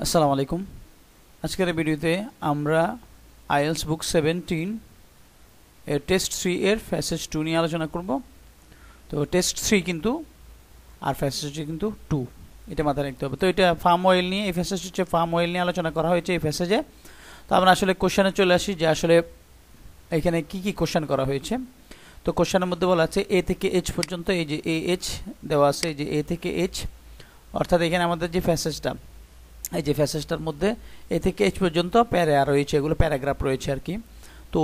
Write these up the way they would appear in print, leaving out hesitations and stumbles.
আসসালামু আলাইকুম। আজকের এই ভিডিওতে আমরা আইএলস বুক 17 এর টেস্ট 3 এর প্যাসেজ 2 নিয়ে আলোচনা করব। তো টেস্ট 3 কিন্তু আর প্যাসেজ কিন্তু 2, এটা মাথায় রাখতে হবে। তো এটা ফার্ম অয়েল নিয়ে, এই প্যাসেজ হচ্ছে ফার্ম অয়েল নিয়ে আলোচনা করা হয়েছে এই প্যাসেজে। তো আমরা আসলে কোশ্চেনে চলে আসি যে আসলে এখানে কি কি কোশ্চেন করা হয়েছে। তো কোশ্চেনের মধ্যে বলা আছে এ থেকে এইচ পর্যন্ত, এই যে এ এইচ দেওয়া আছে, এই যে এ থেকে এইচ, অর্থাৎ এখানে আমাদের যে প্যাসেজটা, এই যে প্যাসেজটার মধ্যে এ থেকে এইচ পর্যন্ত প্যারা রয়েছে, এগুলো প্যারাগ্রাফ রয়েছে আর কি। তো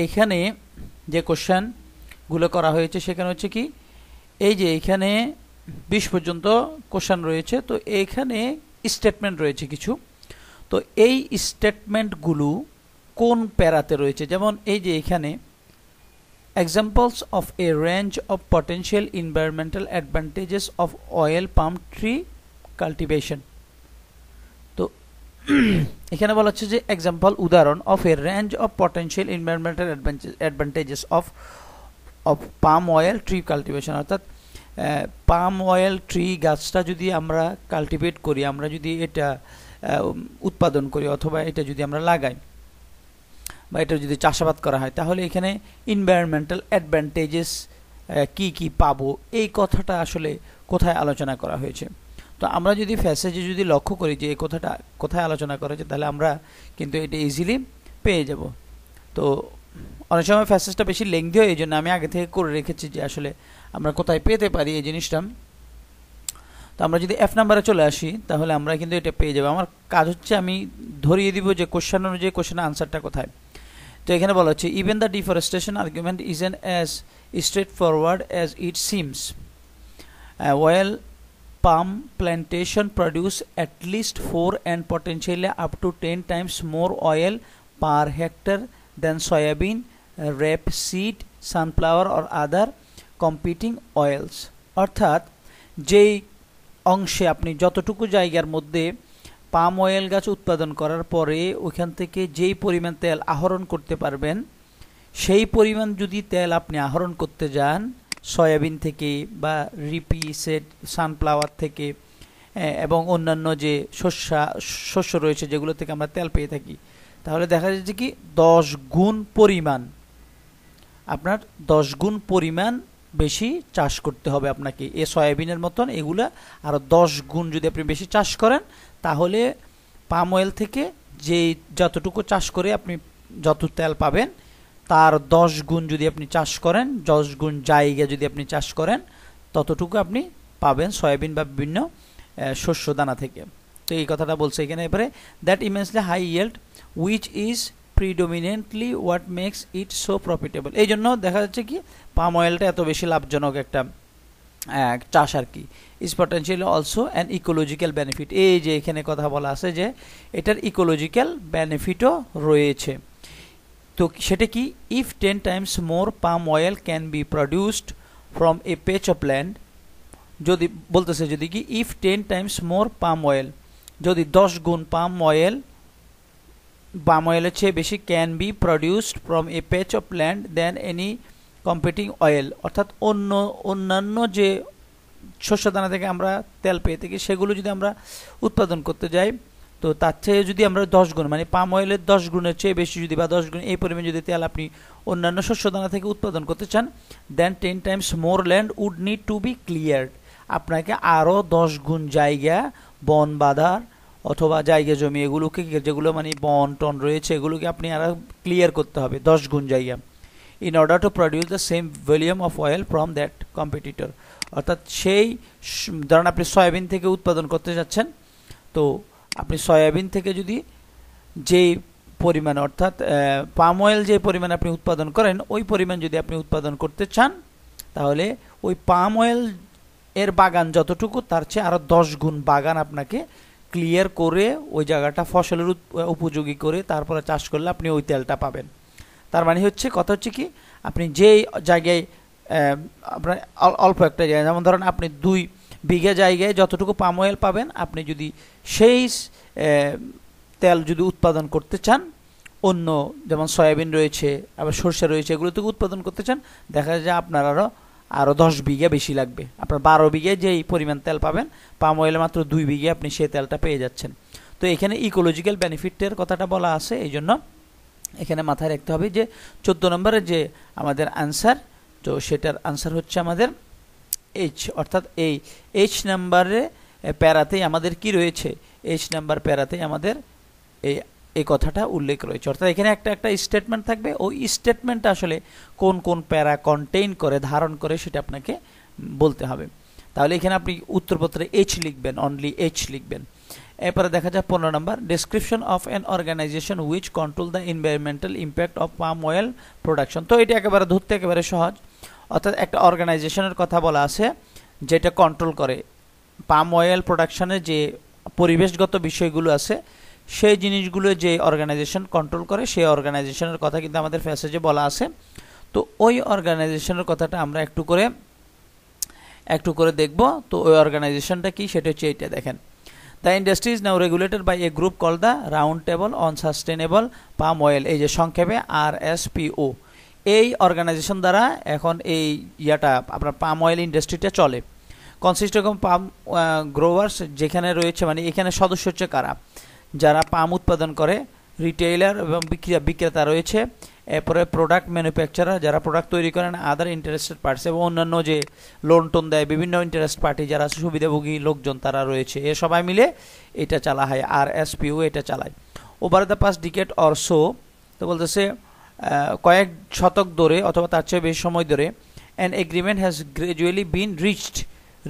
এখানে যে কোশ্চেনগুলো করা হয়েছে সেখানে হচ্ছে কি, এই যে এখানে 20 পর্যন্ত কোশ্চেন রয়েছে। তো এখানে স্টেটমেন্ট রয়েছে কিছু। তো এই স্টেটমেন্টগুলো কোন প্যারাতে রয়েছে, যেমন এই যে এখানে examples of a range of potential environmental advantages of oil palm tree cultivation. তো এখানে বলা হচ্ছে যে এক্সাম্পল, উদাহরণ, of a range of potential environmental advantages of palm oil tree cultivation, অর্থাৎ পাম অয়েল ট্রি গাছটা যদি আমরা কাল্টিভেট করি, আমরা যদি এটা উৎপাদন করি অথবা এটা যদি আমরা লাগাই বা এটা যদি চাষাবাদ করা হয়, তাহলে এখানে এনভায়রনমেন্টাল অ্যাডভান্টেজেস কি কি পাবো, এই কথাটা আসলে কোথায় আলোচনা করা হয়েছে। তো আমরা যদি প্যাসেজে যদি লক্ষ্য করি যে এই কথাটা কোথায় আলোচনা করা হয়েছে, তাহলে আমরা কিন্তু এটা ইজিলি পেয়ে যাব। তো অনেক সময় প্যাসেজটা বেশি লেংদি হয়, এই জন্য আমি আগে থেকে করে রেখেছি যে আসলে আমরা কোথায় পেতে পারি এই জিনিসটা। তো আমরা যদি এফ নাম্বারে চলে আসি, তাহলে আমরা কিন্তু এটা পেয়ে যাবো। আমার কাজ হচ্ছে আমি ধরিয়ে দিব যে কোশ্চেন অনুযায়ী কোশ্চেনের আনসারটা কোথায়। তো এখানে বলা হচ্ছে even the deforestation argument isn't as straight forward as it seems. Well palm plantation produce at least 4 and potentially up to 10 times more oil per hectare than soybean, rapeseed, sunflower or other competing oils। অর্থাৎ যেই অংশে আপনি যতটুকু জায়গার মধ্যে palm oil গাছ উৎপাদন করার পরে ওইখান থেকে যেই পরিমাণ তেল আহরণ করতে পারবেন, সেই পরিমাণ যদি তেল আপনি আহরণ করতে যান সয়াবিন থেকে বা রিপিসেড, সানফ্লাওয়ার থেকে এবং অন্যান্য যে শস্য রয়েছে যেগুলো থেকে আমরা তেল পেয়ে থাকি, তাহলে দেখা যাচ্ছে কি 10 গুণ পরিমাণ, আপনার 10 গুণ পরিমাণ বেশি চাষ করতে হবে আপনাকে। এ সয়াবিনের মতন এগুলা আরও 10 গুণ যদি আপনি বেশি চাষ করেন, তাহলে পাম অয়েল থেকে যতটুকু চাষ করে আপনি যত তেল পাবেন, তার 10 গুণ যদি আপনি চাষ করেন, 10 গুণ জায়গা যদি আপনি চাষ করেন, ততটুকু আপনি পাবেন সয়াবিন বা বিভিন্ন শস্য দানা থেকে। তো এই কথাটা বলছে এখানে। এবারে that immensely high yield which is predominantly what makes it so profitable. এই জন্য দেখা যাচ্ছে কি পাম অয়েলটা এত বেশি লাভজনক একটা চাষ আর কি। Is potentially also an ecological benefit. এই যে এখানে কথা বলা আছে যে এটার ইকোলজিক্যাল বেনিফিটও রয়েছে। তো সেটা কি, if 10 times more palm oil can be produced from a patch of land, যদি বলতেছে যদি কি if 10 times more palm oil, যদি 10 গুণ পাম অয়েলের চেয়ে বেশি can be produced from a patch of land then any competing oil, অর্থাৎ অন্যান্য যে শস্য দানা থেকে আমরা তেল পেয়ে থাকি সেগুলো যদি আমরা উৎপাদন করতে যাই, তো তার চেয়ে যদি আমরা 10 গুণ, মানে পাম অয়েলের 10 গুণের চেয়ে বেশি যদি বা 10 গুণ এই পরিমাণ যদি তেল আপনি অন্যান্য শস্য দানা থেকে উৎপাদন করতে চান, then 10 times more land would need to be cleared. আপনাকে আরও 10 গুণ জায়গা, বন বাঁধার অথবা জায়গা জমি এগুলোকে, যেগুলো মানে বন টন রয়েছে এগুলোকে আপনি আরও ক্লিয়ার করতে হবে 10 গুণ জায়গা, in order to produce the same volume of oil from that competitor. অর্থাৎ সেই ধরেন আপনি সয়াবিন থেকে উৎপাদন করতে যাচ্ছেন, তো আপনি সয়াবিন থেকে যদি যেই পরিমাণ, অর্থাৎ পাম অয়েল যে পরিমাণ আপনি উৎপাদন করেন, ওই পরিমাণ যদি আপনি উৎপাদন করতে চান, তাহলে ওই পাম অয়েল এর বাগান যতটুকু তার চেয়ে আরও 10 গুণ বাগান আপনাকে ক্লিয়ার করে ওই জায়গাটা ফসলের উপযোগী করে তারপরে চাষ করলে আপনি ওই তেলটা পাবেন। তার মানে হচ্ছে কথা হচ্ছে কি, আপনি যেই জায়গায় আপনার অল্প একটা জায়গা, যেমন ধরেন আপনি 2 বিঘা জায়গায় যতটুকু পাম অয়েল পাবেন, আপনি যদি সেই তেল যদি উৎপাদন করতে চান, অন্য যেমন সয়াবিন রয়েছে, আবার সরষে রয়েছে, এগুলো থেকে উৎপাদন করতে চান, দেখা যায় আপনার আরও 10 বিঘা বেশি লাগবে। আপনার 12 বিঘায় যেই পরিমাণ তেল পাবেন, পাম অয়েলে মাত্র 2 বিঘে আপনি সেই তেলটা পেয়ে যাচ্ছেন। তো এখানে ইকোলজিক্যাল বেনিফিটের কথাটা বলা আছে, এই জন্য এখানে মাথায় রাখতে হবে যে 14 নম্বরের যে আমাদের আনসার, তো সেটার আনসার হচ্ছে আমাদের এইচ, অর্থাৎ এই এইচ নাম্বারে প্যারাতেই আমাদের কি রয়েছে, এইচ নাম্বার প্যারাতেই আমাদের এই কথাটা উল্লেখ রয়েছে। অর্থাৎ এখানে একটা স্টেটমেন্ট থাকবে, ওই স্টেটমেন্টটা আসলে কোন কোন প্যারা কন্টেইন করে, ধারণ করে, সেটা আপনাকে বলতে হবে। তাহলে এখানে আপনি উত্তরপত্রে এইচ লিখবেন, অনলি এইচ লিখবেন। এরপরে দেখা যায় 15 নম্বর, description of an organization which control the environmental impact of palm oil production. তো এটা একেবারে ধরতে একেবারে সহজ, অর্থাৎ একটা অর্গানাইজেশনের কথা বলা আছে যেটা কন্ট্রোল করে পাম অয়েল প্রোডাকশনের যে পরিবেশগত বিষয়গুলো আছে, সেই জিনিসগুলো যে অর্গানাইজেশন কন্ট্রোল করে, সেই অর্গানাইজেশনের কথা কিন্তু আমাদের প্যাসেজে বলা আছে। তো ওই অর্গানাইজেশনের কথাটা আমরা একটু করে দেখব। তো ওই অর্গানাইজেশনটা কি, সেটা হচ্ছে এইটা দেখেন, the industry is now regulated by a group call the round table on sustainable palm oil, এই যে সংক্ষেপে RSPO। এই অর্গানাইজেশন দ্বারা এখন এই আপনার পাম অয়েল ইন্ডাস্ট্রিটা চলে। কনসিস্ট অফ পাম গ্রোয়ার্স, যেখানে রয়েছে মানে এখানে সদস্য হচ্ছে কারা, যারা পাম উৎপাদন করে, রিটেইলার এবং বিক্রেতা রয়েছে, এরপরে প্রোডাক্ট ম্যানুফ্যাকচারার যারা প্রোডাক্ট তৈরি করেন, আদার ইন্টারেস্টেড পার্টস এবং অন্যান্য যে লোন টোন দেয় বিভিন্ন ইন্টারেস্ট পার্টি যারা আছে, সুবিধাভোগী লোকজন তারা রয়েছে, এ সবাই মিলে এটা চালা হয়, RSPO এটা চালায়। Over the past decade or so, তো বলতেছে কয়েক শতক ধরে অথবা তার চেয়ে বেশি সময় ধরে, an agreement has gradually been reached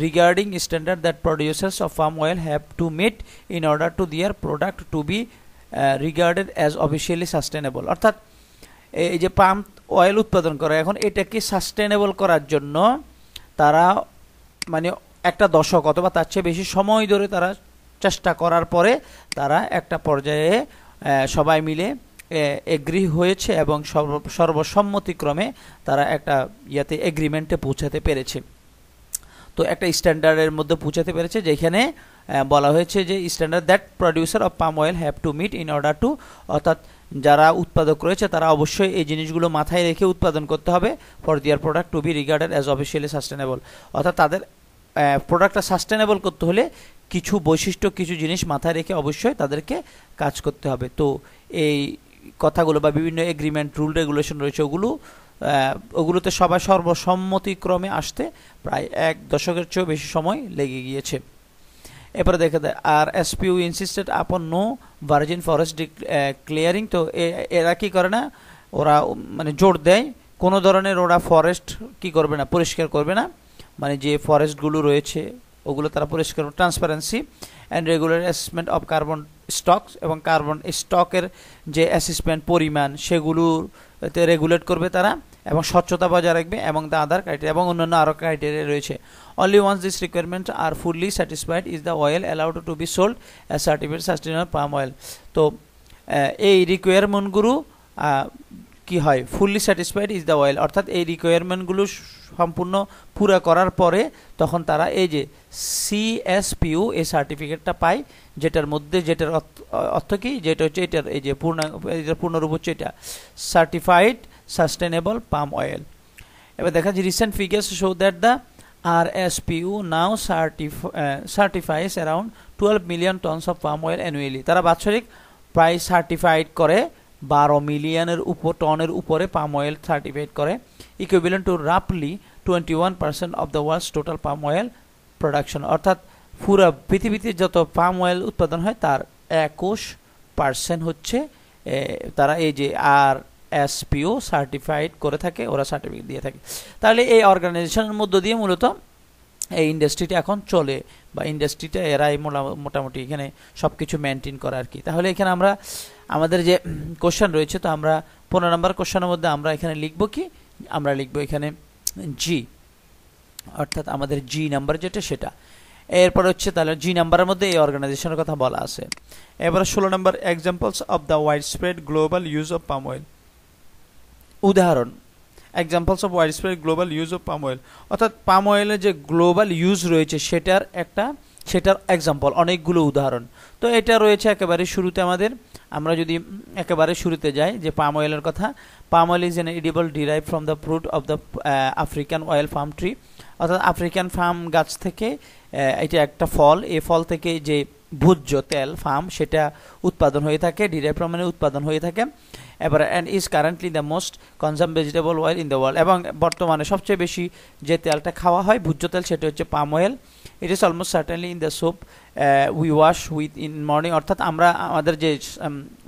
regarding standard that producers of palm oil have to meet in order to their product to be regarded as officially sustainable। অর্থাৎ এই যে পাম অয়েল উৎপাদন করে, এখন এটাকে সাস্টেনেবল করার জন্য তারা মানে একটা দশক অথবা তার চেয়ে বেশি সময় ধরে তারা চেষ্টা করার পরে তারা একটা পর্যায়ে সবাই মিলে এগ্রি হয়েছে এবং সর্বসম্মতিক্রমে তারা একটা এগ্রিমেন্টে পৌঁছাতে পেরেছে। তো একটা স্ট্যান্ডার্ডের মধ্যে পৌঁছাতে পেরেছে, যেখানে বলা হয়েছে যে standard that producer of palm oil have to meet in order to, অর্থাৎ যারা উৎপাদক রয়েছে তারা অবশ্যই এই জিনিসগুলো মাথায় রেখে উৎপাদন করতে হবে, for their product to be regarded as officially sustainable. অর্থাৎ তাদের প্রোডাক্টটা সাস্টেনেবল করতে হলে কিছু বৈশিষ্ট্য, কিছু জিনিস মাথায় রেখে অবশ্যই তাদেরকে কাজ করতে হবে। তো এই কথাগুলো বা বিভিন্ন এগ্রিমেন্ট, রুল, রেগুলেশন রয়েছে, ওগুলোতে সবাই সর্বসম্মতিক্রমে আসতে প্রায় 1 দশকের চেয়েও বেশি সময় লেগে গিয়েছে। এরপরে দেখা যায় RSPO ইনসিস্টেড আপন নো ভার্জিন ফরেস্ট ক্লিয়ারিং। তো এরা কি করে না, ওরা মানে জোর দেয় কোনো ধরনের ওরা ফরেস্ট কি করবে না, পরিষ্কার করবে না, মানে যে ফরেস্টগুলো রয়েছে ওগুলো তারা পরিষ্কার, transparency and regular assessment of carbon stocks, এবং কার্বন স্টকের যে অ্যাসেসমেন্ট পরিমাণ সেগুলোতে রেগুলেট করবে তারা, এবং স্বচ্ছতা বজায় রাখবে, এবং দ্য আদার ক্রাইটেরিয়া এবং অন্যান্য আরও ক্রাইটেরিয়া রয়েছে। Only once this requirement are fully satisfied is the oil allowed to be sold as certificate sustainable palm oil. তো এই রিকোয়ারমেন্টগুলো কি হয়, fully satisfied is the oil, অর্থাৎ এই রিকোয়ারমেন্টগুলো সম্পূর্ণ পুরা করার পরে তখন তারা এই যে CSPO এই সার্টিফিকেটটা পায়, যেটার মধ্যে যেটার অর্থ কি, যেটা হচ্ছে এটার এই যে পূর্ণরূপ হচ্ছে এটা সার্টিফাইড সাস্টেনেবল পাম অয়েল। এবার দেখা যাচ্ছে recent figures show that the RSPO now certifies around 12 million tons of palm oil annually. তারা বাৎসরিক প্রায় সার্টিফাইড করে 12 মিলিয়নের টনের উপরে পাম অয়েল সার্টিফাইড করে, ইকুইভ্যালেন্ট টু রাফলি 21% of the world's total palm oil production. অর্থাৎ পুরো পৃথিবীতে যত পাম অয়েল উৎপাদন হয় তার 21% হচ্ছে তারা এই যে RSPO সার্টিফাইড করে থাকে, ওরা সার্টিফিকেট দিয়ে থাকে। তাহলে এই অর্গানাইজেশনের মধ্য দিয়ে মূলত এই ইন্ডাস্ট্রিটা এখন চলে, বা ইন্ডাস্ট্রিটা এরাই মোটামুটি এখানে সব কিছু মেনটেন করে আর কি। তাহলে এখানে আমরা আমাদের যে কোশ্চেন রয়েছে, তো আমরা 15 নম্বর কোশ্চেনের মধ্যে আমরা এখানে লিখব কি, আমরা লিখব এখানে জি, অর্থাৎ আমাদের জি নাম্বার যেটা সেটা। এরপর হচ্ছে তাহলে জি নাম্বারের মধ্যে এই অর্গানাইজেশনের কথা বলা আছে। এবার 16 নম্বর, examples of the wide spread global use of palm oil. উদাহরণ, examples of wide spread global use of palm oil, অর্থাৎ পাম অয়েলের যে গ্লোবাল ইউজ রয়েছে সেটার এক্সাম্পল, অনেকগুলো উদাহরণ। তো এটা রয়েছে একেবারে শুরুতে আমরা যদি একেবারে শুরুতে যাই যে পাম অয়েলের কথা, palm oil is an edible derive from the fruit of the African oil palm tree, অর্থাৎ আফ্রিকান পাম গাছ থেকে এটা একটা ফল, এই ফল থেকে যে ভোজ্য তেল ফার্ম সেটা উৎপাদন হয়ে থাকে, ডিরাইভ ফ্রম মানে উৎপাদন হয়ে থাকে। এবার and is currently the most consume vegetable oil in the world, এবং বর্তমানে সবচেয়ে বেশি যে তেলটা খাওয়া হয় ভোজ্য তেল সেটা হচ্ছে palm oil. It is almost certainly in the soap we wash with in morning, অর্থাৎ আমরা আমাদের যে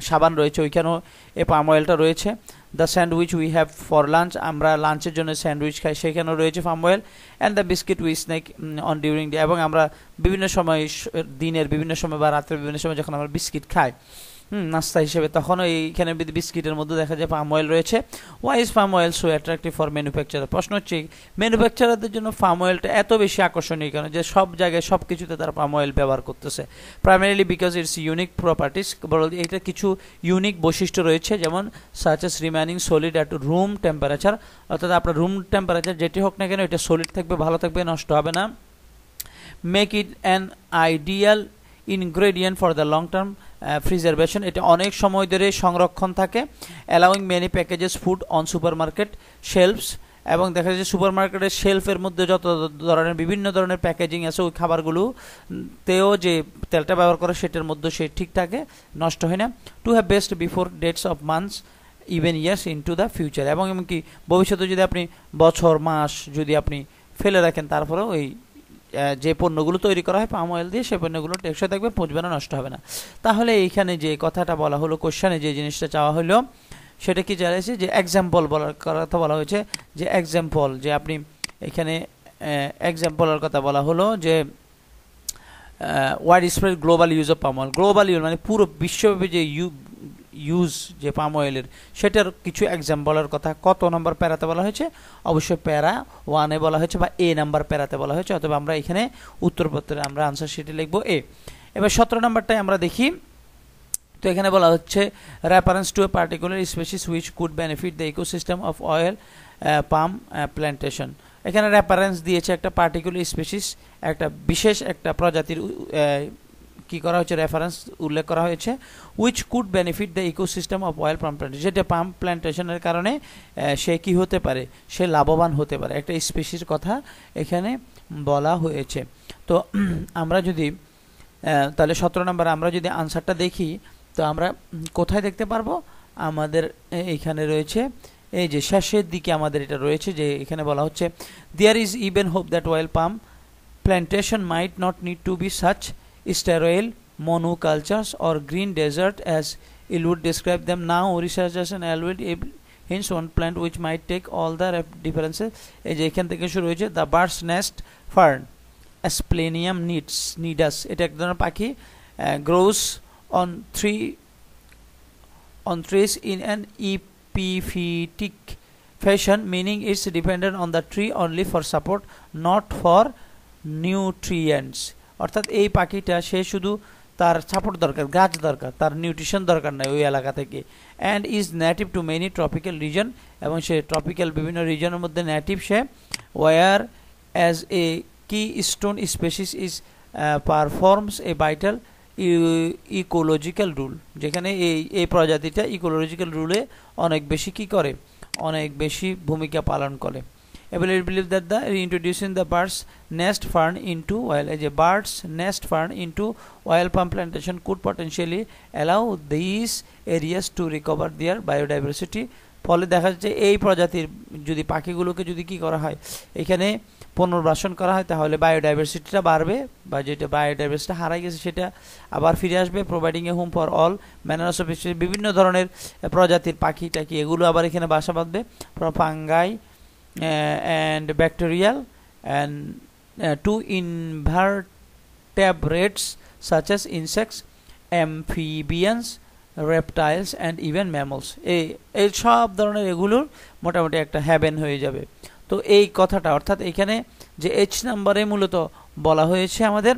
সাবান রয়েছে ওইখানেও এই পাম অয়েলটা রয়েছে। The sandwich we have for lunch, আমরা লাঞ্চের জন্য স্যান্ডউইচ খাই সেখানেও রয়েছে palm oil. And the biscuit we snack on during day, এবং আমরা বিভিন্ন সময় দিনের বিভিন্ন সময় বা রাত্রের বিভিন্ন সময় যখন আমরা বিস্কিট খাই নাস্তা হিসেবে, তখনও এইখানে বিস্কিটের মধ্যে দেখা যায় পাম অয়েল রয়েছে। Why is palm oil so attractive for manufacturer? প্রশ্ন হচ্ছে ম্যানুফ্যাকচারারদের জন্য পাম অয়েলটা এত বেশি আকর্ষণীয় কেন, যে সব জায়গায় সব কিছুতে তারা পাম অয়েল ব্যবহার করতেছে? Primarily because its unique properties, এটা কিছু ইউনিক বৈশিষ্ট্য রয়েছে, যেমন such as remaining solid at room temperature, অর্থাৎ আপনার রুম টেম্পারেচার যেটি হোক না কেন এটা সলিড থাকবে, ভালো থাকবে, নষ্ট হবে না। Make it an ideal ingredient for the long term preservation, এটা অনেক সময় ধরে সংরক্ষণ থাকে। Allowing many packages food on super market shelves, এবং দেখা যায় সুপার মার্কেটের শেলফের মধ্যে যত ধরনের বিভিন্ন ধরনের প্যাকেজিং আছে ওই খাবারগুলোতেও যে তেলটা ব্যবহার করে সেটার মধ্যে সে ঠিক থাকে, নষ্ট হয় না। To have best before dates of months even years in to the future, এবং এমনকি ভবিষ্যতে যদি আপনি বছর মাস যদি আপনি ফেলে রাখেন তারপরেও ওই যে পণ্যগুলো তৈরি করা হয় পাম অয়েল দিয়ে সেই পণ্যগুলো টেকসই থাকবে, পচবে না, নষ্ট হবে না। তাহলে এইখানে যে কথাটা বলা হলো, কোশ্চেনে যে জিনিসটা চাওয়া হলো সেটা কি চাইছে, যে এক্সাম্পল বলার কথা বলা হয়েছে, যে এক্সাম্পল যে আপনি এখানে এক্সাম্পলের কথা বলা হলো যে wide spread global use of palm oil. Global use মানে পুরো বিশ্বব্যাপী যে ইউজ যে পাম অয়েলের সেটার কিছু এক্সাম্পলের কথা কত নম্বর প্যারাতে বলা হয়েছে? অবশ্যই প্যারা 1-এ বলা হয়েছে বা এ নাম্বার প্যারাতে বলা হয়েছে, অথবা আমরা এখানে উত্তরপত্রে আমরা আনসার শিটে লিখবো এ। এবার 17 নম্বরটাই আমরা দেখি। তো এখানে বলা হচ্ছে reference to a particular species which could benefit the ecosystem of oil palm plantation. এখানে রেফারেন্স দিয়েছে একটা পার্টিকুলার স্পিসিস, একটা বিশেষ একটা প্রজাতির কি করা হয়েছে, রেফারেন্স উল্লেখ করা হয়েছে, which could benefit the ecosystem of oil palm plantation, যেটা পাম প্ল্যান্টেশনের কারণে সে কি হতে পারে, সে লাভবান হতে পারে, একটা স্পিসির কথা এখানে বলা হয়েছে। তো আমরা যদি তাহলে 17 নম্বর আমরা যদি আনসারটা দেখি, তো আমরা কোথায় দেখতে পারবো? আমাদের এইখানে রয়েছে, এই যে শেষের দিকে আমাদের এটা রয়েছে, যে এখানে বলা হচ্ছে there is even hope that oil palm plantation might not need to be such sterile monocultures or green desert as it would describe them now. Researchers and evaluate hence one plant which might take all the differences. এই যে এখান থেকে শুরু হয়েছে the bird's nest fern Asplenium nidus, এটা এক ধরনের পাখি, grows on trees in an epiphytic fashion, meaning it's dependent on the tree only for support, not for nutrients. অর্থাৎ এই পাখিটা সে শুধু তার সাপোর্ট দরকার, গাছ দরকার, তার নিউট্রিশন দরকার নাই ওই এলাকা থেকে। And is native to many tropical region, এবং সে ট্রপিক্যাল বিভিন্ন রিজনের মধ্যে নেটিভ সে। Where as a keystone species is performs a vital ecological role, যেখানে এই প্রজাতিটা ইকোলজিক্যাল রুলে অনেক বেশি কি করে, অনেক বেশি ভূমিকা পালন করে। Believe that the reintroducing the bird's nest fern into oil, as a bird's nest fern into oil palm plantation could potentially allow these areas to recover their biodiversity. ফলে দেখা যাচ্ছে এই প্রজাতির যদি পাখিগুলোকে যদি কি করা হয়, এখানে পুনর্বাসন করা হয়, তাহলে বায়োডাইভার্সিটিটা বাড়বে, বা যেটা বায়োডাইভার্সিটি হারাই গেছে সেটা আবার ফিরে আসবে। Providing A home for all manners of species, বিভিন্ন ধরনের প্রজাতির পাখি টাকি এগুলো আবার এখানে বাসা বাঁধবে। Fungi and bacterial and to invertebrates such as insects, amphibians, reptiles and even mammals, এই সব ধরনের এগুলোর মোটামুটি একটা হ্যাভেন হয়ে যাবে। তো এই কথাটা অর্থাৎ এখানে যে H নাম্বারে মূলত বলা হয়েছে আমাদের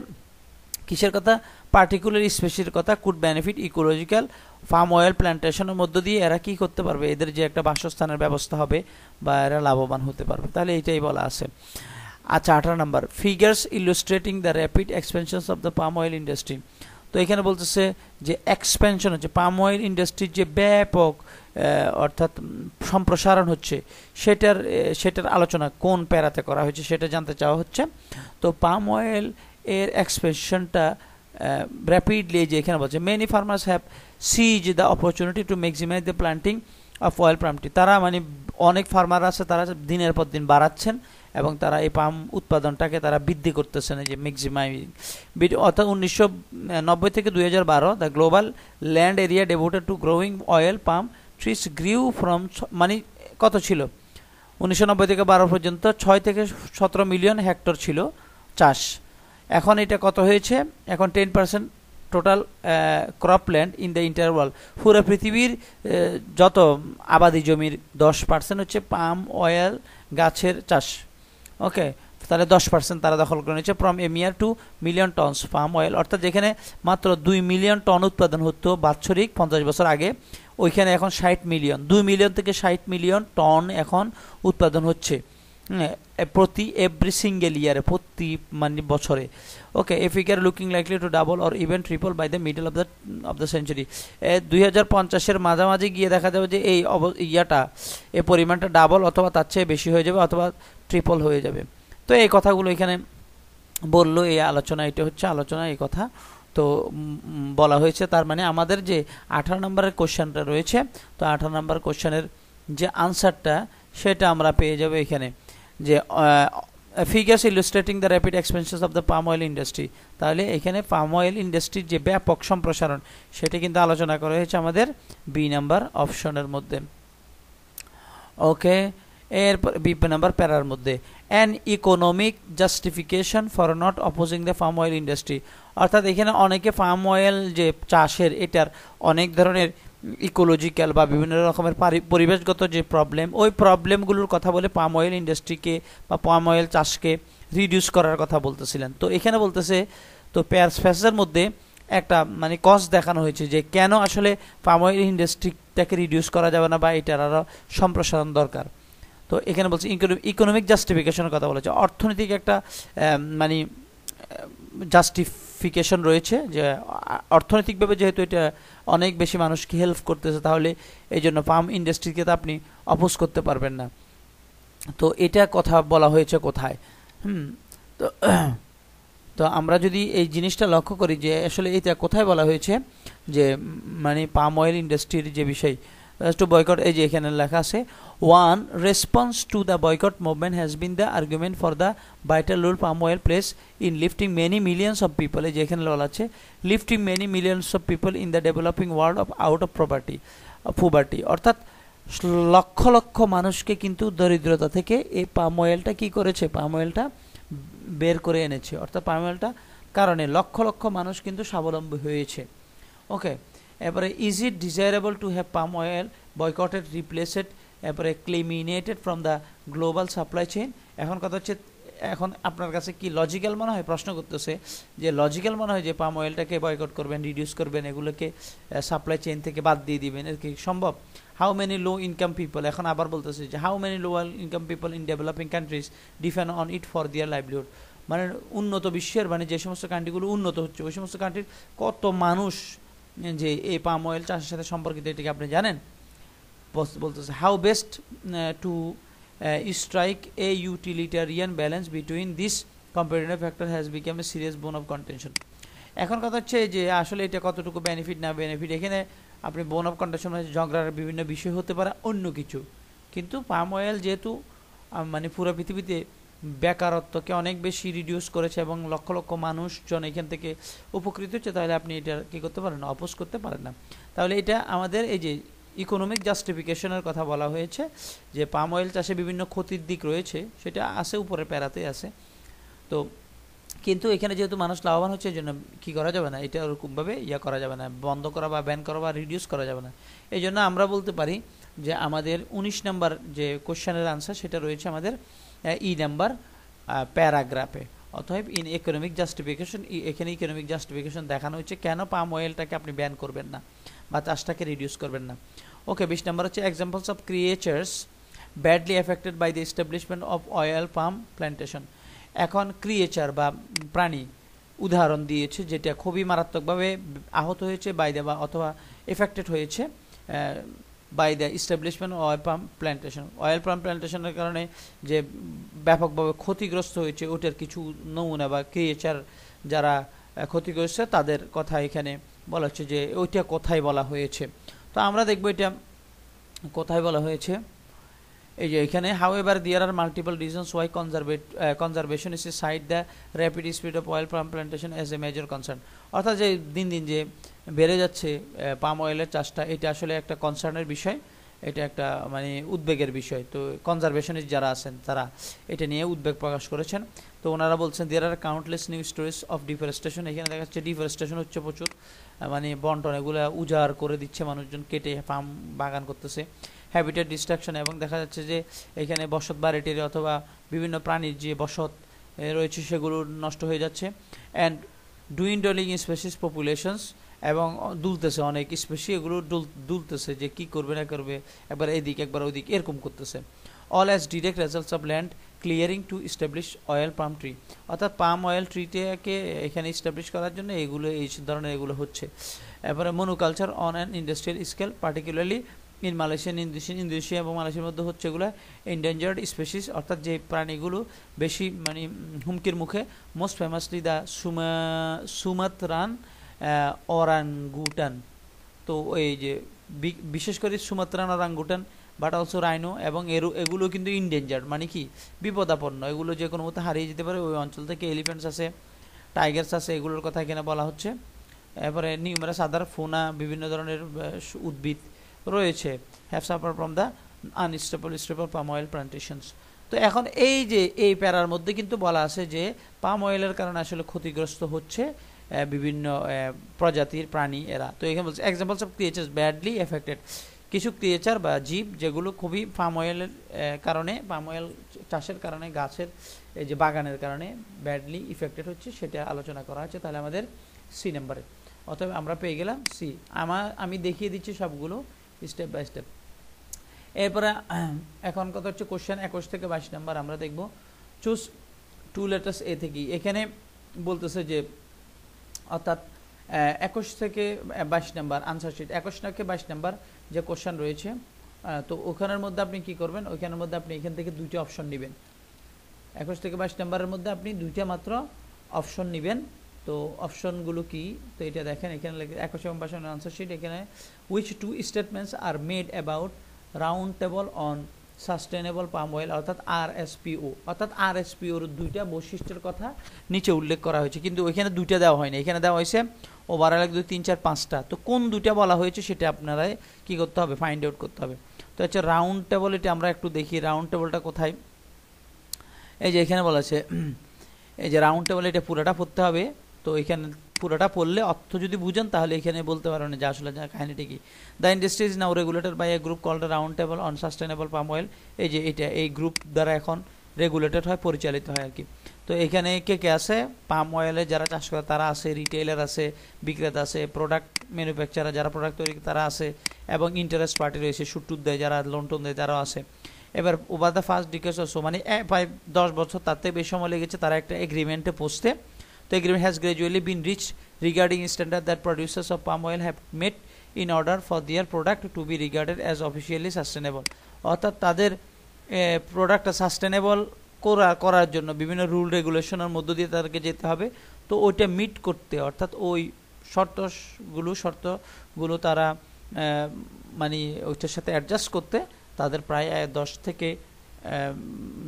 কিসের কথা, পার্টিকুলার স্পেসির কথা, could benefit ecological farm oil প্ল্যান্টেশনের মধ্য দিয়ে এরা কি করতে পারবে, এদের যে একটা বাসস্থানের ব্যবস্থা হবে বা এরা লাভবান হতে পারবে, তাহলে এইটাই বলা আছে। আচ্ছা 18 নাম্বার, figures illustrating the rapid expansions of the palm oil industry. তো এখানে বলতেছে যে এক্সপেনশন হচ্ছে পাম অয়েল ইন্ডাস্ট্রির যে ব্যাপক অর্থাৎ সম্প্রসারণ হচ্ছে সেটার আলোচনা কোন প্যারাতে করা হয়েছে সেটা জানতে চাওয়া হচ্ছে। তো পাম অয়েল এর এক্সপেনশনটা rapidly, যে এখানে বলছে many farmers have seized the opportunity to maximize the planting of oil palm tree. তারা মানে অনেক ফার্মার আছে, তারা দিনের পর দিন বাড়াচ্ছেন এবং তারা এই পাম উৎপাদনটাকে তারা বৃদ্ধি করতেছেন, যে ম্যাক্সিমাইজিং। অর্থাৎ 1990 থেকে 2012 the global land area devoted to growing oil palm trees grew from, মানে কত ছিল 1990 থেকে 12 পর্যন্ত 6 থেকে 17 মিলিয়ন হেক্টর ছিল চাষ। এখন এটা কত হয়েছে, এখন 10% total cropland in the inter world. পুরো পৃথিবীর যত আবাদি জমির 10% হচ্ছে পাম অয়েল গাছের চাষ। ওকে, তাহলে 10% তারা দখল করে নিয়েছে। ফ্রম এ মিয়ার 2 মিলিয়ন টনস পাম অয়েল, অর্থাৎ যেখানে মাত্র 2 মিলিয়ন টন উৎপাদন হতো বাৎসরিক 50 বছর আগে, ওইখানে এখন 60 মিলিয়ন, 2 মিলিয়ন থেকে 60 মিলিয়ন টন এখন উৎপাদন হচ্ছে প্রতি এভরি সিঙ্গেল ইয়ারে, প্রতি মানে বছরে। Okay, a figure looking likely to double or even triple by the middle of the century. 2050-এর মাঝামাঝি গিয়ে দেখা যাবে যে এই এই পরিমাণটা ডাবল অথবা তার চেয়ে বেশি হয়ে যাবে অথবা ট্রিপল হয়ে যাবে। তো এই কথাগুলো এখানে বললো, এই আলোচনা, এটা হচ্ছে আলোচনা, এই কথা তো বলা হয়েছে। তার মানে আমাদের যে 18 নম্বরের কোশ্চেনটা রয়েছে, তো 18 নম্বর কোশ্চেনের যে আনসারটা সেটা আমরা পেয়ে যাবো এখানে, যে figures illustrating the rapid expansion of the palm oil industry. তাহলে এখানে পাম অয়েল ইন্ডাস্ট্রির যে ব্যাপক সম্প্রসারণ সেটা কিন্তু আলোচনা করা হয়েছে আমাদের বি নাম্বার অপশনের মধ্যে। ওকে, এরপর বি নাম্বার প্যারার মধ্যে an economic justification for not opposing the palm oil industry. অর্থাৎ এখানে অনেকে পাম অয়েল যে চাষের এটার অনেক ধরনের ইকোলজিক্যাল বা বিভিন্ন রকমের পরিবেশগত যে প্রবলেম, ওই প্রবলেমগুলোর কথা বলে পাম অয়েল ইন্ডাস্ট্রিকে বা পাম অয়েল চাষকে রিডিউস করার কথা বলতেছিলেন। তো এখানে বলতেছে, তো প্যাসেজের মধ্যে একটা মানে কজ দেখানো হয়েছে যে কেন আসলে পাম অয়েল ইন্ডাস্ট্রিটাকে রিডিউস করা যাবে না বা এটার আরও সম্প্রসারণ দরকার। তো এখানে বলছে ইকোনমিক জাস্টিফিকেশনের কথা বলেছে, অর্থনৈতিক একটা মানে জাস্টিফিকেশন রয়েছে, যে অর্থনৈতিকভাবে যেহেতু এটা অনেক বেশি মানুষকে হেল্প করতেছে, তাহলে এই জন্য পাম ইন্ডাস্ট্রিকে তো আপনি অপোজ করতে পারবেন না। তো এটা কথা বলা হয়েছে কোথায়? তো তো আমরা যদি এই জিনিসটা লক্ষ্য করি যে আসলে এটা কোথায় বলা হয়েছে, যে মানে পাম অয়েল ইন্ডাস্ট্রির যে বিষয় টু বয়কট, এই যে এখানে লেখা আছে, one response to the boycott movement has been the argument for the vital role palm oil place in lifting many millions of people. এই যে এখানে বলা আছে lifting many millions of people in the developing world of out of poverty, অর্থাৎ লক্ষ লক্ষ মানুষকে কিন্তু দরিদ্রতা থেকে এই পাম অয়েলটা কী করেছে, পাম অয়েলটা বের করে এনেছে। অর্থাৎ পাম অয়েলটা কারণে লক্ষ লক্ষ মানুষ কিন্তু স্বাবলম্বী হয়েছে। ওকে, এরপরে is it desirable to have palm oil boycotted replaced, এরপরে eliminated from the global supply chain. এখন কথা হচ্ছে, এখন আপনার কাছে কি লজিক্যাল মনে হয়, প্রশ্ন করতেছে যে লজিক্যাল মনে হয় যে পাম অয়েলটাকে বয়কট করবেন, রিডিউস করবেন, এগুলোকে সাপ্লাই চেইন থেকে বাদ দিয়ে দিবেন, এর কি সম্ভব? How many low income people, এখন আবার বলতেছে যে how many low income people in developing countries depend on it for দিয়ার লাইভলিহুড। মানে উন্নত বিশ্বের, মানে যে সমস্ত কান্ট্রিগুলো উন্নত হচ্ছে ওই সমস্ত কান্ট্রির কত মানুষ যে এই পাম অয়েল চাষের সাথে সম্পর্কিত, এটাকে আপনি জানেন? বলতেছে how best to strike a utilitarian balance between this comparative factor has become a serious bone of contention. এখন কথা হচ্ছে যে আসলে এটা কতটুকু বেনিফিট না বেনিফিট, এখানে আপনি বোন অফ কন্টেনশন হচ্ছে ঝগড়ার বিভিন্ন বিষয় হতে পারে, অন্য কিছু, কিন্তু পাম অয়েল যেহেতু মানে পুরো পৃথিবীতে বেকারত্বকে অনেক বেশি রিডিউস করেছে এবং লক্ষ লক্ষ মানুষজন এখান থেকে উপকৃত হচ্ছে, তাহলে আপনি এটা কী করতে পারেন না, অপোজ করতে পারেন না। তাহলে এটা আমাদের এই যে ইকোনমিক জাস্টিফিকেশনের কথা বলা হয়েছে, যে পাম অয়েল চাষে বিভিন্ন ক্ষতির দিক রয়েছে, সেটা আছে উপরে প্যারাতে আছে। তো কিন্তু এখানে যেহেতু মানুষ লাভবান হচ্ছে, এই জন্য কী করা যাবে না, এটা ওরকমভাবে করা যাবে না, বন্ধ করা বা ব্যান করা বা রিডিউস করা যাবে না। এই জন্য আমরা বলতে পারি যে আমাদের 19 নম্বর যে কোশ্চেনের আনসার সেটা রয়েছে আমাদের ই নাম্বার প্যারাগ্রাফে। অতএব ইন ইকোনমিক জাস্টিফিকেশন, এখানে ইকোনমিক জাস্টিফিকেশন দেখানো হচ্ছে কেন পাম অয়েলটাকে আপনি ব্যান করবেন না বা চাষটাকে রিডিউস করবেন না। ওকে, 20 নম্বর হচ্ছে examples of creatures badly affected by the establishment of oil palm plantation. এখন ক্রিয়েচার বা প্রাণী উদাহরণ দিয়েছে যেটা খুবই মারাত্মকভাবে আহত হয়েছে বাই দ্য বা অথবা এফেক্টেড হয়েছে by the establishment oil palm plantation. Oil palm প্ল্যান্টেশনের কারণে যে ব্যাপকভাবে ক্ষতিগ্রস্ত হয়েছে ওটার কিছু নমুনা বা ক্রিয়েচার যারা ক্ষতিগ্রস্ত তাদের কথা এখানে বলা হচ্ছে যে ওইটা কোথায় বলা হয়েছে। তো আমরা দেখব এটা কোথায় বলা হয়েছে। এই যে এখানে however there are multiple reasons why conservationists cite the rapid speed of oil palm plantation as a major concern। অর্থাৎ যে দিন দিন যে বেড়ে যাচ্ছে পাম অয়েলের চাষটা, এটা আসলে একটা কনসার্নের বিষয়, এটা একটা মানে উদ্বেগের বিষয়। তো কনজারভেশনিস্ট যারা আছেন তারা এটা নিয়ে উদ্বেগ প্রকাশ করেছেন। তো ওনারা বলছেন there are countless new stories of deforestation। এখানে দেখা যাচ্ছে ডিফরেস্টেশন হচ্ছে প্রচুর, মানে বন্টন এগুলো উজাড় করে দিচ্ছে, মানুষজন কেটে পাম বাগান করতেছে। হ্যাবিটেট ডিস্ট্রাকশন, এবং দেখা যাচ্ছে যে এখানে বসত বাড়িটির অথবা বিভিন্ন প্রাণীর যে বসত রয়েছে সেগুলো নষ্ট হয়ে যাচ্ছে। অ্যান্ড ডুইন্ডলিং স্পেসিস পপুলেশনস, এবং দুলতেছে অনেক স্পেসি, এগুলো দুলতেছে যে কি করবে না করবে, একবার এদিক একবার ওইদিক এরকম করতেছে। All as direct results of land clearing two establish oil palm tree. অর্থাৎ পাম অয়েল ট্রিটাকে এখানে ইস্টাবলিশ করার জন্য এগুলো এই ধরনের এগুলো হচ্ছে। এরপরে monoculture on an industrial scale particularly in Indonesia এবং মালয়েশিয়ার মধ্যে হচ্ছে এগুলো এন্ডেঞ্জার্ড স্পেসিস, অর্থাৎ যে প্রাণীগুলো বেশি মানে হুমকির মুখে। Most famously the Sumatran orangutan. তো এই যে বিশেষ করে Sumatran orangutan, but also rhino, এবং এগুলো কিন্তু ইনডেঞ্জার্ড, মানে কি বিপদাপন্ন, এগুলো যে কোনো মতো হারিয়ে যেতে পারে। ওই অঞ্চল থেকে এলিফ্যান্টস আছে, টাইগার্স আছে, এগুলোর কথা এখানে বলা হচ্ছে। এরপরে নিউমারাস আদার ফোনা, বিভিন্ন ধরনের উদ্ভিদ রয়েছে, have suffer from the unstable palm oil plantations. তো এখন এই যে এই প্যারার মধ্যে কিন্তু বলা আছে যে পাম অয়েলের কারণে আসলে ক্ষতিগ্রস্ত হচ্ছে বিভিন্ন প্রজাতির প্রাণী এরা। তো এখানে বলছে examples of creatures badly affected, কিছু ক্রিয়েচার বা জীব যেগুলো খুবই পাম অয়েলের কারণে, পাম অয়েল চাষের কারণে, গাছের এই যে বাগানের কারণে ব্যাডলি ইফেক্টেড হচ্ছে, সেটা আলোচনা করা হচ্ছে। তাহলে আমাদের সি নাম্বারে, অতএব আমরা পেয়ে গেলাম সি। আমি দেখিয়ে দিচ্ছি সবগুলো স্টেপ বাই স্টেপ। এরপরে এখন কথা হচ্ছে কোশ্চেন 21 থেকে 22 নাম্বার আমরা দেখব। চুজ টু লেটার্স এ থেকে, এখানে বলতেছে যে অর্থাৎ 21 থেকে 22 নাম্বার আনসার শিট, 21 থেকে 22 নাম্বার যে কোশ্চেন রয়েছে, তো ওখানের মধ্যে আপনি কি করবেন, ওইখানের মধ্যে আপনি এখান থেকে দুইটা অপশন নেবেন। 21 থেকে 22 নাম্বারের মধ্যে আপনি দুইটা মাত্র অপশন নেবেন। তো অপশনগুলো কি, তো এটা দেখেন এখানে 21 এবং 22 আনসার শিট। এখানে which two statements are made about round table on sustainable palm oil, অর্থাৎ RSPO, অর্থাৎ RSPOর দুইটা বৈশিষ্ট্যের কথা নিচে উল্লেখ করা হয়েছে, কিন্তু ওইখানে দুইটা দেওয়া হয়নি, এখানে দেওয়া হয়েছে ওভারঅল 1 2 3 4 5টা। তো কোন দুইটা বলা হয়েছে সেটা আপনারা কি করতে হবে, ফাইন্ড আউট করতে হবে। তো হচ্ছে রাউন্ড টেবল, এটা আমরা একটু দেখি রাউন্ড টেবলটা কোথায়। এই যে এখানে বলা আছে, এই যে রাউন্ড টেবল, এটা পুরোটা পড়তে হবে। তো এখানে পুরোটা পড়লে অর্থ যদি বুঝেন তাহলে এখানে বলতে পারেন যে আসলে কাহিনীটা কি। The industry is now regulated by a group called round table on sustainable palm oil. এই যে এটা এই গ্রুপ দ্বারা এখন রেগুলেটেড হয়, পরিচালিত হয় আর কি। তো এখানে কে কে আছে, পাম অয়েলে যারা চাষ করে তারা আছে, রিটেইলার আছে, বিক্রেতা আছে, প্রোডাক্ট ম্যানুফ্যাকচারার যারা প্রোডাক্ট তৈরি তারা আছে, এবং ইন্টারেস্ট পার্টি রয়েছে, সুট টুট দেয় যারা, লোন টোন দেয় তারাও আছে। এবার ওভার দ্য ফার্স্ট ডিকেডস অফ, মানে প্রায় 10 বছর তার থেকে বেশি সময় লেগেছে তারা একটা এগ্রিমেন্টে পৌঁছতে। The agreement has gradually been reached regarding standard that producers of palm oil have met in order for their product to be regarded as officially sustainable। অর্থাৎ তাদের প্রোডাক্টটা সাস্টেনেবল করার জন্য বিভিন্ন রুল রেগুলেশনের মধ্য দিয়ে তাদেরকে যেতে হবে। তো ওইটা মিট করতে, অর্থাৎ ওই শর্তগুলো তারা মানে ওইটার সাথে অ্যাডজাস্ট করতে তাদের প্রায়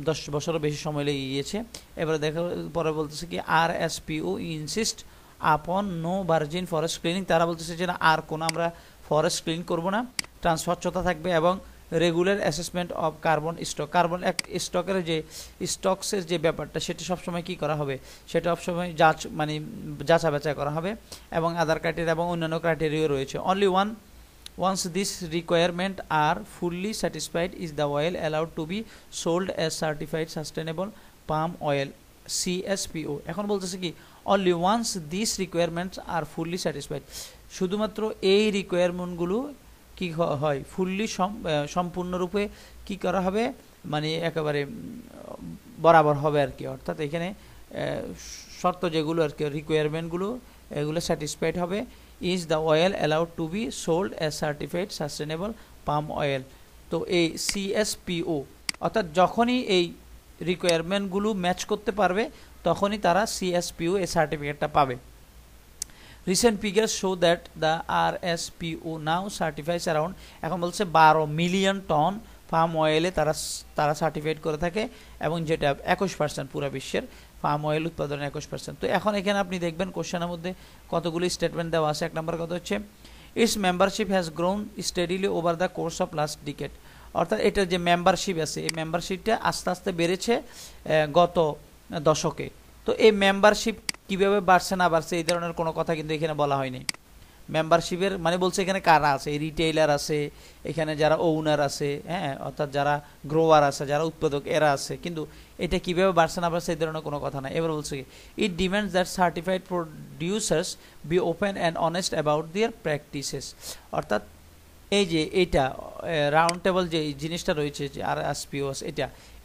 10 বছরও বেশি সময় লেগে গিয়েছে। এবারে দেখা পরে বলতেছে কি RSPO ইনসিস্ট আপন নো ভার্জিন ফরেস্ট ক্লিনিং, তারা বলতেছে যে না আর কোনো আমরা ফরেস্ট ক্লিন করব না, স্বচ্ছতা থাকবে, এবং regular assessment of carbon stock, carbon স্টকের যে স্টকসের যে ব্যাপারটা সেটা সবসময় কি করা হবে, সেটা সবসময় যাচা বাছাই করা হবে, এবং আদার ক্রাইটেরিয়া এবং অন্যান্য ক্রাইটেরিয়া রয়েছে। Only once these requirements are fully satisfied is the oil allowed to be sold as certified sustainable palm oil CSPO। এখন বলতেছে কি only once these requirements are fully satisfied, শুধুমাত্র এই রিকোয়ারমেন্টগুলো কি হয়, ফুললি সম্পূর্ণরূপে কি করা হবে, মানে একেবারে বরাবর হবে আর কি। অর্থাৎ এখানে শর্ত যেগুলো আর কি, রিকোয়ারমেন্টগুলো এগুলো স্যাটিসফাইড হবে। is the oil allowed to be sold as certified sustainable palm oil। তো এই CSPO অর্থাৎ যখনই এই রিকোয়ারমেন্টগুলো ম্যাচ করতে পারবে তখনই তারা CSPO এই সার্টিফিকেটটা পাবে। Recent figures show that the RSPO now certifies around, এখন বলছে 12 মিলিয়ন টন পাম অয়েলে তারা সার্টিফাইড করে থাকে, এবং যেটা 21% পুরো বিশ্বের পাম অয়েল উৎপাদনের 21%। তো এখন এখানে আপনি দেখবেন কোশ্চেনের মধ্যে কতগুলি স্টেটমেন্ট দেওয়া আছে। 1 নম্বর কথা হচ্ছে it's membership has grown steadily over the course of last decade, অর্থাৎ এটার যে মেম্বারশিপ আছে এই মেম্বারশিপটা আস্তে আস্তে বেড়েছে গত দশকে। তো এই মেম্বারশিপ কীভাবে বাড়ছে না বাড়ছে এই ধরনের কোনো কথা কিন্তু এখানে বলা হয়নি। মেম্বারশিপের মানে বলছে এখানে কারা আছে, রিটেইলার আছে, এখানে যারা ওনার আছে, হ্যাঁ, অর্থাৎ যারা গ্রোয়ার আছে, যারা উৎপাদক এরা আছে, কিন্তু এটা কীভাবে বাড়ছে না বাড়ছে এই ধরনের কোনো কথা না। এবার বলছে কি it demands that certified producers be open and honest about their practices, অর্থাৎ এই যে এইটা রাউন্ড টেবল যে জিনিসটা রয়েছে যে RSPO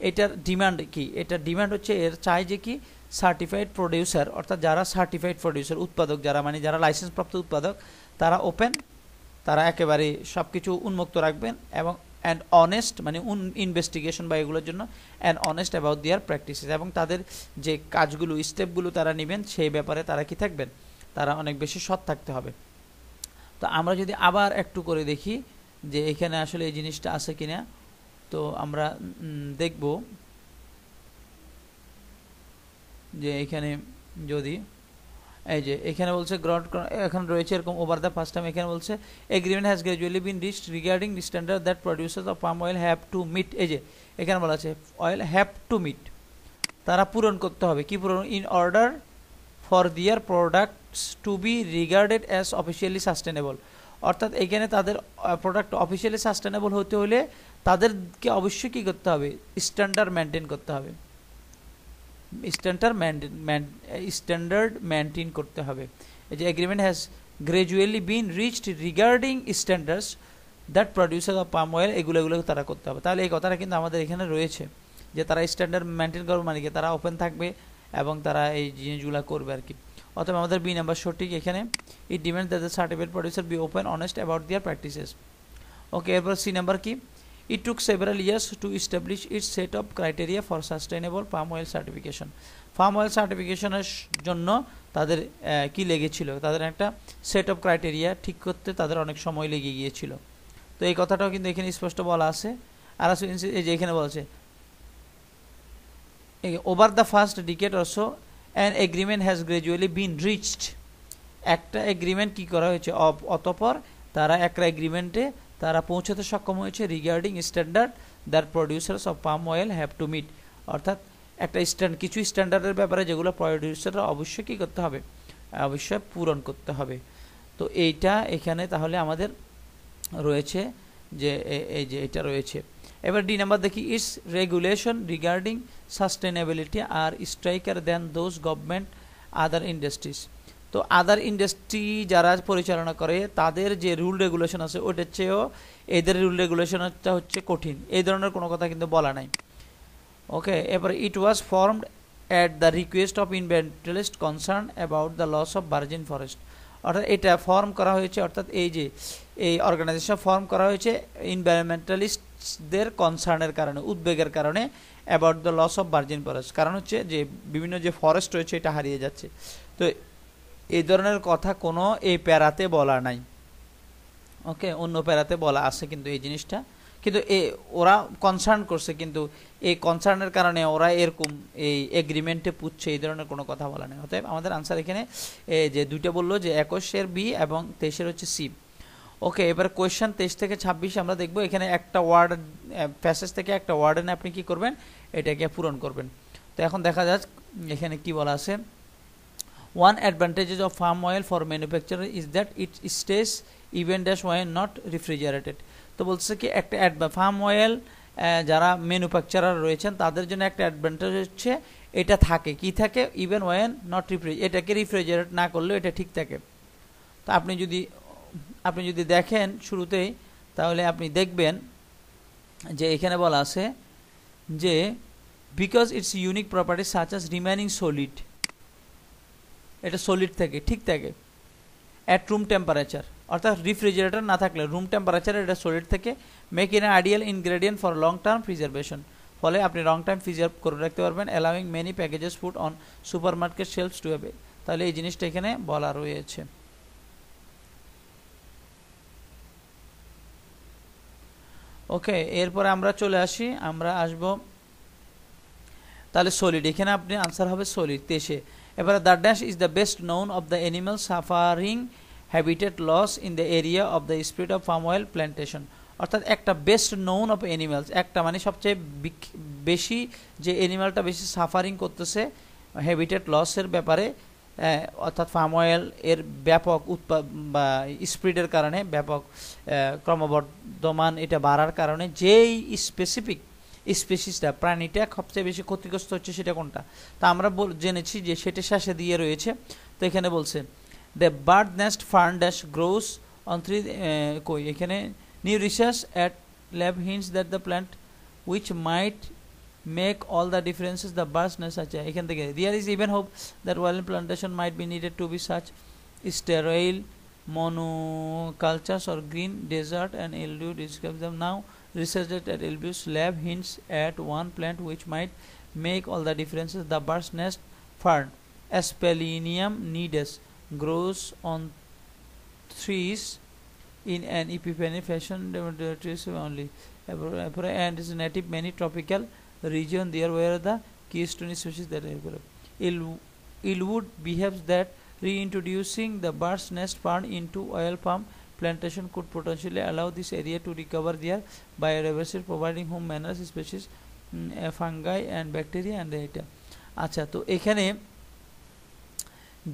এটার ডিমান্ড কি, এটার ডিমান্ড হচ্ছে এর চাই যে কি সার্টিফাইড প্রডিউসার, অর্থাৎ যারা সার্টিফাইড প্রডিউসার উৎপাদক যারা মানে যারা লাইসেন্সপ্রাপ্ত উৎপাদক তারা ওপেন, তারা একেবারে সব কিছু উন্মুক্ত রাখবেন, এবং অ্যান্ড অনেস্ট মানে ইনভেস্টিগেশন বা এগুলোর জন্য and honest about their practices, এবং তাদের যে কাজগুলো স্টেপগুলো তারা নেবেন সেই ব্যাপারে তারা কি থাকবেন, তারা অনেক বেশি সৎ থাকতে হবে। তো আমরা যদি আবার একটু করে দেখি যে এখানে আসলে এই জিনিসটা আছে কিনা, তো আমরা দেখব যে এখানে যদি এই যে এখানে বলছে গ্রাউন্ড এখন রয়েছে এরকম ওভার দ্য ফার্স্ট টাইম, এখানে বলছে agreement has gradually been reached regarding the standard that producers of palm oil have to meet, এই যে এখানে বলা আছে অয়েল হ্যাভ টু মিট, তারা পূরণ করতে হবে কি পূরণ, in order for their products to be regarded as officially sustainable, অর্থাৎ এখানে তাদের প্রোডাক্ট অফিসিয়ালি সাস্টেনেবল হতে হলে তাদেরকে অবশ্যই কী করতে হবে, স্ট্যান্ডার্ড মেনটেন করতে হবে, স্ট্যান্ডার্ড মেনটেন করতে হবে। এই যে agreement has gradually been reached regarding standards that producer of palm oil, এগুলো তারা করতে হবে। তাহলে এই কথাটা কিন্তু আমাদের এখানে রয়েছে যে তারা স্ট্যান্ডার্ড মেনটেন করবে, মানে কি তারা ওপেন থাকবে এবং তারা এই জিনিসগুলো করবে আর কি। অথবা আমাদের বি নাম্বার সঠিক এখানে, it demands that the certified producer be open honest about their practices. Okay, এরপর সি নাম্বার কি, it took several years to establish its set of criteria for sustainable palm oil certification, palm oil certificationের জন্য তাদের কি লেগেছিল, তাদের একটা set of criteria ঠিক করতে তাদের অনেক সময় লেগে গিয়েছিল। তো এই কথাটাও কিন্তু এখানে স্পষ্ট বলা আছে। আর এই যে এখানে বলছে over the first decade also an agreement has gradually been reached, একটা এগ্রিমেন্ট কি করা হয়েছে, অতঃপর তারা একটা এগ্রিমেন্টে তারা পৌঁছাতে সক্ষম হয়েছে regarding standard that producers of palm oil have to meet, অর্থাৎ একটা কিছু স্ট্যান্ডার্ডের ব্যাপারে যেগুলো প্রডিউসাররা অবশ্যই কী করতে হবে, অবশ্যই পূরণ করতে হবে। তো এইটা এখানে তাহলে আমাদের রয়েছে যে এই যে এটা রয়েছে। এবার ডি নাম্বার দেখি, it's regulation regarding sustainability are stricter than those government other industries, তো আদার ইন্ডাস্ট্রি যারা পরিচালনা করে তাদের যে রুল রেগুলেশন আছে ওটার চেয়েও এদের রুল রেগুলেশনটা হচ্ছে কঠিন, এই ধরনের কোনো কথা কিন্তু বলা নাই। ওকে, এবারে it was formed at the request of environmentalist concern about the loss of virgin forest, অর্থাৎ এটা ফর্ম করা হয়েছে, অর্থাৎ এই যে এই অর্গানাইজেশন ফর্ম করা হয়েছে এনভায়রনমেন্টালিস্টদের কনসার্নের কারণে, উদ্বেগের কারণে about the loss of virgin forest, কারণ হচ্ছে যে বিভিন্ন যে ফরেস্ট রয়েছে এটা হারিয়ে যাচ্ছে। তো এই ধরনের কথা কোনো এই প্যারাতে বলা নাই, ওকে, অন্য প্যারাতে বলা আছে কিন্তু এই জিনিসটা, কিন্তু ওরা কনসার্ন করছে, কিন্তু এই কনসার্নের কারণে ওরা এরকম এই এগ্রিমেন্টে পুচ্ছে, এই ধরনের কোনো কথা বলা নেই। অতএব আমাদের আনসার এখানে যে দুইটা বললো যে 21-এর বি এবং 23-এর হচ্ছে সি। ওকে, এবার কোয়েশ্চেন 23 থেকে 26 আমরা দেখবো। এখানে একটা ওয়ার্ড প্যাসেজ থেকে একটা ওয়ার্ড এনে আপনি কি করবেন, এটাকে পূরণ করবেন। তো এখন দেখা যাক এখানে কি বলা আছে। One advantage of palm oil for manufacturer is that it stays even when not refrigerated. তো বলছে কি একটা পাম অয়েল যারা ম্যানুফ্যাকচারার রয়েছেন তাদের জন্য একটা অ্যাডভান্টেজ হচ্ছে এটা থাকে, কি থাকে, ইভেন ওয়েন নট এটাকে রিফ্রিজারেট না করলেও এটা ঠিক থাকে। তো আপনি যদি দেখেন শুরুতেই, তাহলে আপনি দেখবেন যে এখানে বলা আছে যে because its unique property such as remaining solid, এটা সলিড থাকে, ঠিক থাকে, অ্যাট রুম টেম্পারেচার, অর্থাৎ রেফ্রিজারেটর না থাকলে রুম টেম্পারেচারে এটা সলিড থেকে, make in ideal ingredient for long term preservation, ফলে আপনি লং টাইম প্রিজার্ভ করে রাখতে পারবেন, allowing many packages food on super market shelves to have. তাহলে এই জিনিসটা এখানে বলা রয়েছে। ওকে, এরপরে আমরা চলে আসি, আমরা আসব তাহলে সলিড, এখানে আপনি আনসার হবে সলিড 23-এ। এবারে the dash is the best known of the animal suffering habitat loss in the area of the spread of palm oil plantation. অর্থাৎ একটা বেস্ট নোন অফ অ্যানিমালস, একটা মানে সবচেয়ে বেশি যে অ্যানিমালটা বেশি সাফারিং করতেছে হ্যাবিটেট লসের ব্যাপারে, অর্থাৎ পাম অয়েল এর ব্যাপক বা স্প্রিডের কারণে, ব্যাপক ক্রমবর্ধমান এটা বাড়ার কারণে যেই স্পেসিফিক স্পেসিসটা, প্রাণীটা সবচেয়ে বেশি ক্ষতিগ্রস্ত হচ্ছে সেটা কোনটা, তা আমরা জেনেছি যে সেটা শেষে দিয়ে রয়েছে। তো এখানে বলছে the bird nest fern dash grows on three, কই এখানে new research at lab hints that the plant which might make all the differences the bird's nest আছে এখান থেকে there is even hope that while plantation might be needed to be such sterile monocultures or green desert and LDU describes them. Now researchers at LDU's lab hints at one plant which might make all the differences. The bird's nest fern Aspelinium nidus grows on trees in an epiphytic fashion trees only and is native many tropical region there where the keystone species that are available. Ilwood behaves that reintroducing the bird's nest fern into oil palm plantation could potentially allow this area to recover their biodiversity, providing home manners species, fungi and bacteria and data. আচ্ছা, তো এখানে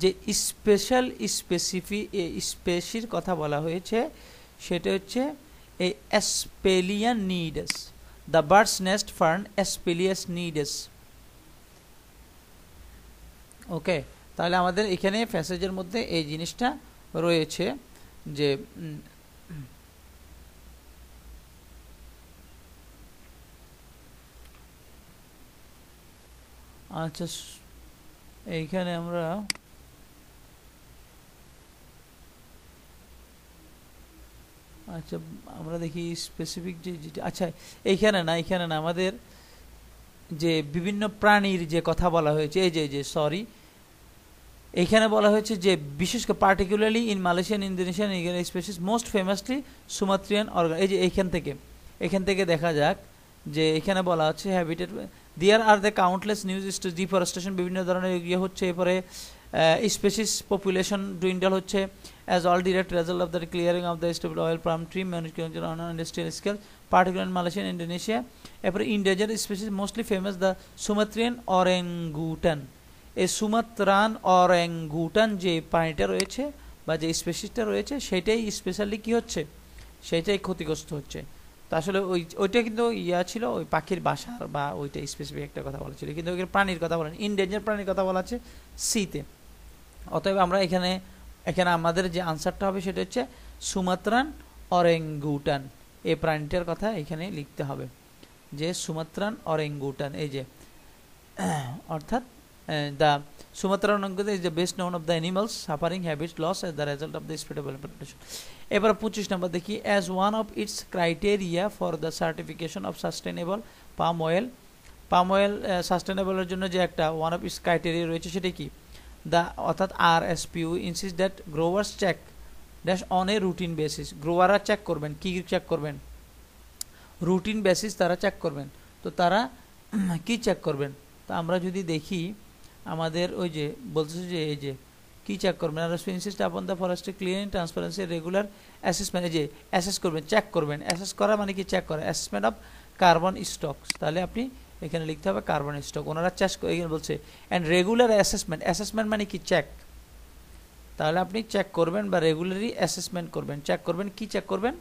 যে special স্পেসির কথা বলা হয়েছে সেটা হচ্ছে এই অ্যাসপেলিয়ান নিডাস, the bird's nest fern Aspelius nidus. ওকে, তাহলে আমাদের এখানে প্যাসেজের মধ্যে এই জিনিসটা রয়েছে যে আচ্ছা এইখানে আমরা আচ্ছা আমরা দেখি স্পেসিফিক যে আচ্ছা এইখানে না আমাদের যে বিভিন্ন প্রাণীর যে কথা বলা হয়েছে, এই যে সরি এইখানে বলা হয়েছে যে বিশেষ করে particularly in Malaysian Indonesian species most famously Sumatran organ. এই যে এখান থেকে দেখা যাক যে এখানে বলা হচ্ছে habitat there are the countless news deforestation, বিভিন্ন ধরনের ইয়ে হচ্ছে, এরপরে স্পেসিস পপুলেশন ডুইন্ডল হচ্ছে as all direct result of the clearing of the stable oil palm tree manufactured on an industrial scale, particularly in Malaysia and Indonesia. এরপরে endangered species mostly famous the Sumatran orangutan. এই Sumatran অরেঙ্গুটান যে প্রাণীটা রয়েছে বা যে স্পেসিসটা রয়েছে সেটাই specially কি হচ্ছে, সেটাই ক্ষতিগ্রস্ত হচ্ছে। তা আসলে ওইটা কিন্তু ইয়া ছিল, ওই পাখির বাসার বা ওইটা স্পেসিফিক একটা কথা বলা ছিল, কিন্তু ওইখানে প্রাণীর কথা বলেন, ইনডেঞ্জার প্রাণীর কথা বলা আছে সিতে। অতএব আমরা এখানে আমাদের যে আনসারটা হবে সেটা হচ্ছে সুমাত্রান অরেঙ্গুটান, এই প্রাণীটার কথা এখানে লিখতে হবে যে সুমাত্রান অরেঙ্গুটান। এই যে অর্থাৎ the Sumatran orangutan is the best known of the animals suffering habits loss as the result of the spread of plantation. এবার 25 নম্বর দেখি as one of its criteria for the certification of sustainable palm oil সাস্টেনেবলের জন্য যে একটা one of its criteria রয়েছে সেটা কি, the অর্থাৎ RSPU insists that growers check dash on a routine basis. গ্রোয়াররা চেক করবেন, কি চেক করবেন, রুটিন বেসিস তারা চেক করবেন। তো তারা কি চেক করবেন, তো আমরা যদি দেখি আমাদের ওই যে বলতেছে যে এই যে কি চেক করবেন, RSPU insists upon the forestry clearing transparency regular assessment, এই যে অ্যাসেস করবেন, চেক করবেন, অ্যাসেস করা মানে কি চেক করা, অ্যাসেসমেন্ট অফ কার্বন স্টকস, তাহলে আপনি এখানে লিখতে হবে কার্বন স্টক, ওনারা চেক এখানে বলছে অ্যান্ড রেগুলার অ্যাসেসমেন্ট মানে কি চেক, তাহলে আপনি চেক করবেন বা রেগুলারলি অ্যাসেসমেন্ট করবেন, চেক করবেন, কি চেক করবেন,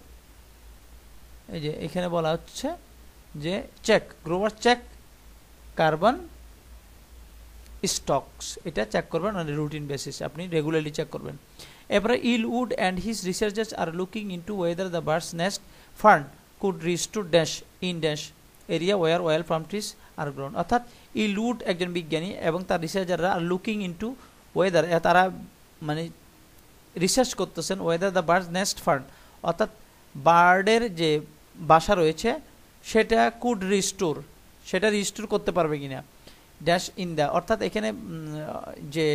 এই যে এখানে বলা হচ্ছে যে check grower check carbon stocks, এটা চেক করবেন অন রুটিন বেসিস, আপনি রেগুলারলি চেক করবেন। এরপরে Ellwood and his researchers are looking into whether the bird's nest fern could restore dash in dash area where oil palm trees are grown. অর্থাৎ Ellwood একজন বিজ্ঞানী এবং তার রিসার্চাররা আর লুকিং ইনটু ওয়েদার, তারা মানে রিসার্চ করতেছেন whether the bird's nest fern, অর্থাৎ বার্ডের যে বাসা রয়েছে সেটা কুড রিস্টোর, সেটা রিস্টোর করতে পারবে কিনা ড্যাশ ইন দ্য, অর্থাৎ এখানে যে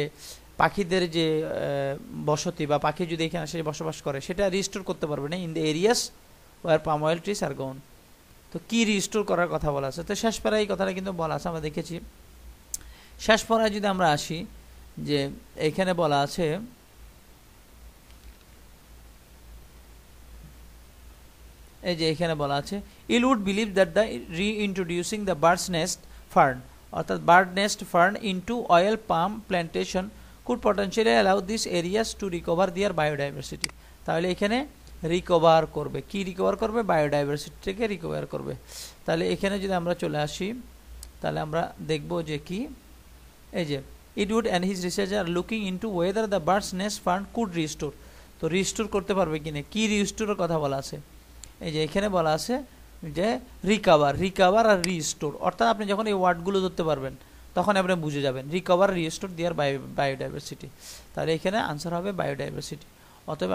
পাখিদের যে বসতি বা পাখি যদি এখানে এসে বসবাস করে সেটা রিস্টোর করতে পারবে না in the areas where palm oil trees are gone, তো কি রিস্টোর করার কথা বলা আছে। তো শেষ পাড়ায় এই কথাটা কিন্তু বলা আছে, আমরা দেখেছি। শেষ পাড়ায় যদি আমরা আসি, যে এখানে বলা আছে এই যে এখানে বলা আছে Ellwood believe that the reintroducing the bird's nest fern, অর্থাৎ bird nest fern into oil palm plantation could potentially allow this areas to recover their biodiversity. তাহলে এখানে রিকভার করবে, কি রিকভার করবে? বায়োডাইভার্সিটি থেকে রিকভার করবে। তাহলে এখানে যদি আমরা চলে আসি, তাহলে আমরা দেখব যে কি, এই যে Ellwood and his research are looking into whether the bird's nest fern could restore. তো রিস্টোর করতে পারবে কিনা, কি রিস্টোরের কথা বলা আছে? এই যে এখানে বলা আছে যে রিকভার আর রিস্টোর, অর্থাৎ আপনি যখন এই ওয়ার্ডগুলো ধরতে পারবেন তখন আপনি বুঝে যাবেন রিকভার রিস্টোর দিয়ার বায়োডাইভার্সিটি। তাহলে এখানে আনসার হবে বায়োডাইভার্সিটি। অতএব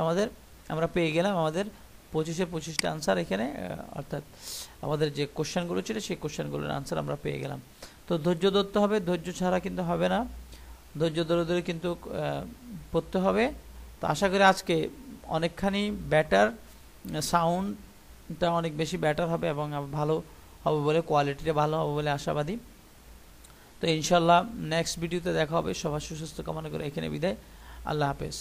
আমরা পেয়ে গেলাম আমাদের 25-25টা আনসার এখানে, অর্থাৎ আমাদের যে কোশ্চেনগুলো ছিল সেই কোশ্চেনগুলোর আনসার আমরা পেয়ে গেলাম। তো ধৈর্য ধরতে হবে, ধৈর্য ছাড়া কিন্তু হবে না, ধৈর্য ধরে ধরে কিন্তু পড়তে হবে। তো আশা করি আজকে অনেকখানি বেটার, সাউন্ডটা অনেক বেশি বেটার হবে এবং ভালো হবে বলে, কোয়ালিটিটা ভালো হবে বলে আশাবাদী। তো ইনশাল্লাহ নেক্সট ভিডিওতে দেখা হবে। সবার সুস্বাস্থ্য কামনা করে এখানে বিদায়। আল্লাহ হাফেজ।